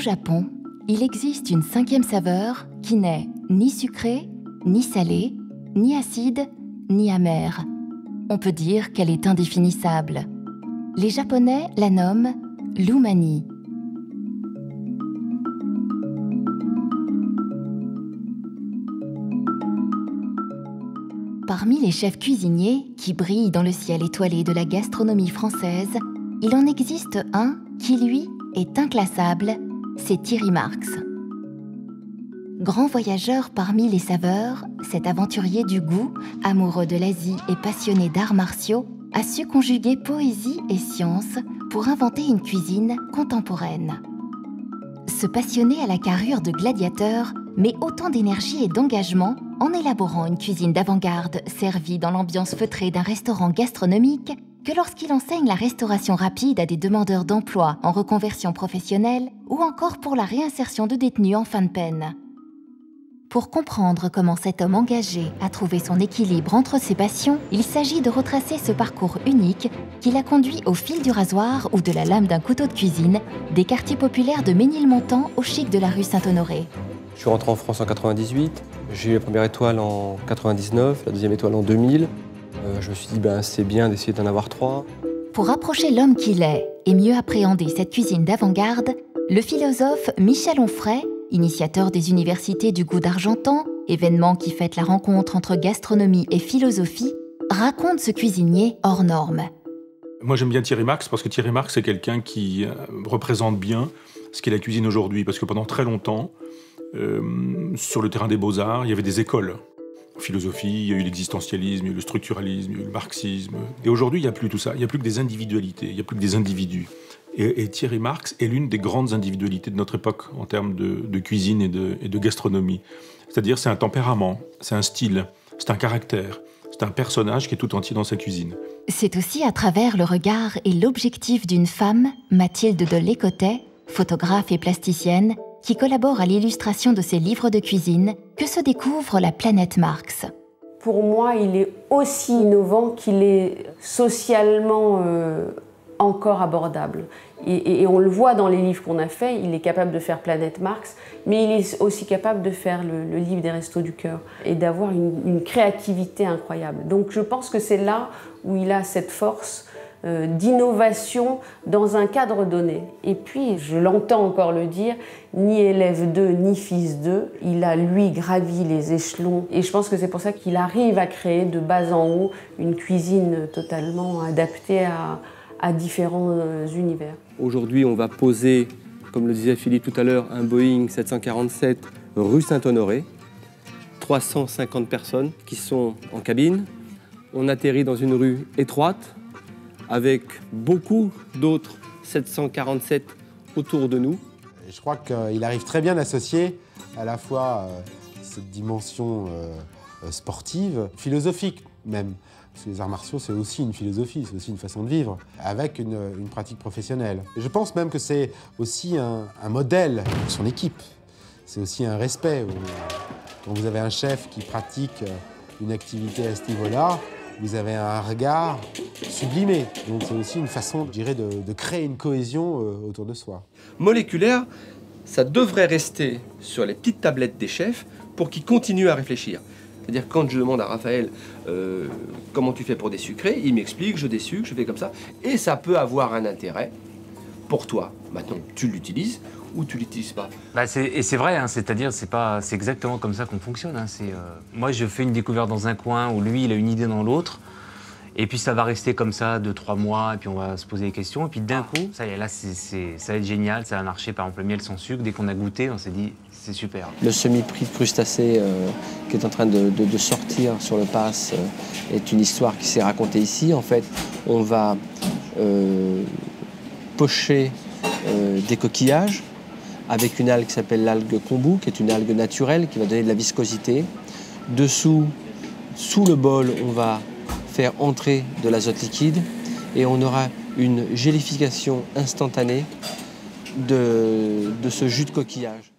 Japon, il existe une cinquième saveur qui n'est ni sucrée, ni salée, ni acide, ni amère. On peut dire qu'elle est indéfinissable. Les Japonais la nomment l'umami. Parmi les chefs cuisiniers qui brillent dans le ciel étoilé de la gastronomie française, il en existe un qui, lui, est inclassable, c'est Thierry Marx. Grand voyageur parmi les saveurs, cet aventurier du goût, amoureux de l'Asie et passionné d'arts martiaux, a su conjuguer poésie et science pour inventer une cuisine contemporaine. Ce passionné à la carrure de gladiateur met autant d'énergie et d'engagement en élaborant une cuisine d'avant-garde servie dans l'ambiance feutrée d'un restaurant gastronomique que lorsqu'il enseigne la restauration rapide à des demandeurs d'emploi en reconversion professionnelle ou encore pour la réinsertion de détenus en fin de peine. Pour comprendre comment cet homme engagé a trouvé son équilibre entre ses passions, il s'agit de retracer ce parcours unique qui l'a conduit au fil du rasoir ou de la lame d'un couteau de cuisine des quartiers populaires de Ménilmontant au chic de la rue Saint-Honoré. Je suis rentré en France en 98, j'ai eu la première étoile en 99, la deuxième étoile en 2000. Je me suis dit, c'est bien d'essayer d'en avoir 3. Pour approcher l'homme qu'il est et mieux appréhender cette cuisine d'avant-garde, le philosophe Michel Onfray, initiateur des universités du goût d'Argentan, événement qui fête la rencontre entre gastronomie et philosophie, raconte ce cuisinier hors norme. Moi j'aime bien Thierry Marx parce que Thierry Marx c'est quelqu'un qui représente bien ce qu'est la cuisine aujourd'hui. Parce que pendant très longtemps, sur le terrain des beaux-arts, il y avait des écoles. En philosophie, il y a eu l'existentialisme, il y a eu le structuralisme, il y a eu le marxisme. Et aujourd'hui, il n'y a plus tout ça. Il n'y a plus que des individualités, il n'y a plus que des individus. Et Thierry Marx est l'une des grandes individualités de notre époque en termes de cuisine et de gastronomie. C'est-à-dire, c'est un tempérament, c'est un style, c'est un caractère, c'est un personnage qui est tout entier dans sa cuisine. C'est aussi à travers le regard et l'objectif d'une femme, Mathilde de Lécotet, photographe et plasticienne, qui collabore à l'illustration de ses livres de cuisine, que se découvre la planète Marx. Pour moi, il est aussi innovant qu'il est socialement encore abordable. Et on le voit dans les livres qu'on a faits, il est capable de faire Planète Marx, mais il est aussi capable de faire le livre des Restos du Cœur et d'avoir une créativité incroyable. Donc je pense que c'est là où il a cette force d'innovation dans un cadre donné. Et puis, je l'entends encore le dire, ni élève d'eux, ni fils d'eux, il a, lui, gravi les échelons. Et je pense que c'est pour ça qu'il arrive à créer de bas en haut une cuisine totalement adaptée à différents univers. Aujourd'hui, on va poser, comme le disait Philippe tout à l'heure, un Boeing 747 rue Saint-Honoré. 350 personnes qui sont en cabine. On atterrit dans une rue étroite, avec beaucoup d'autres 747 autour de nous. Je crois qu'il arrive très bien d'associer à la fois cette dimension sportive, philosophique même, parce que les arts martiaux c'est aussi une philosophie, c'est aussi une façon de vivre, avec une pratique professionnelle. Et je pense même que c'est aussi un modèle pour son équipe, c'est aussi un respect. Quand vous avez un chef qui pratique une activité à ce niveau-là, vous avez un regard sublimé. Donc c'est aussi une façon, je dirais, de créer une cohésion autour de soi. Moléculaire, ça devrait rester sur les petites tablettes des chefs pour qu'ils continuent à réfléchir. C'est-à-dire quand je demande à Raphaël comment tu fais pour dessucrer, il m'explique, je dessucre, je fais comme ça. Et ça peut avoir un intérêt pour toi. Maintenant, tu l'utilises ou tu l'utilises pas. Et c'est vrai, hein, c'est-à-dire c'est exactement comme ça qu'on fonctionne. Hein, moi, je fais une découverte dans un coin où lui, il a une idée dans l'autre. Et puis ça va rester comme ça 2-3 mois, et puis on va se poser des questions. Et puis d'un coup, ça y est, là, ça va être génial, ça va marcher. Par exemple, le miel sans sucre, dès qu'on a goûté, on s'est dit, c'est super. Le semi-prix de crustacés qui est en train de sortir sur le pass est une histoire qui s'est racontée ici. En fait, on va pocher des coquillages avec une algue qui s'appelle l'algue kombu, qui est une algue naturelle qui va donner de la viscosité. Dessous, sous le bol, on va faire entrer de l'azote liquide et on aura une gélification instantanée de ce jus de coquillage.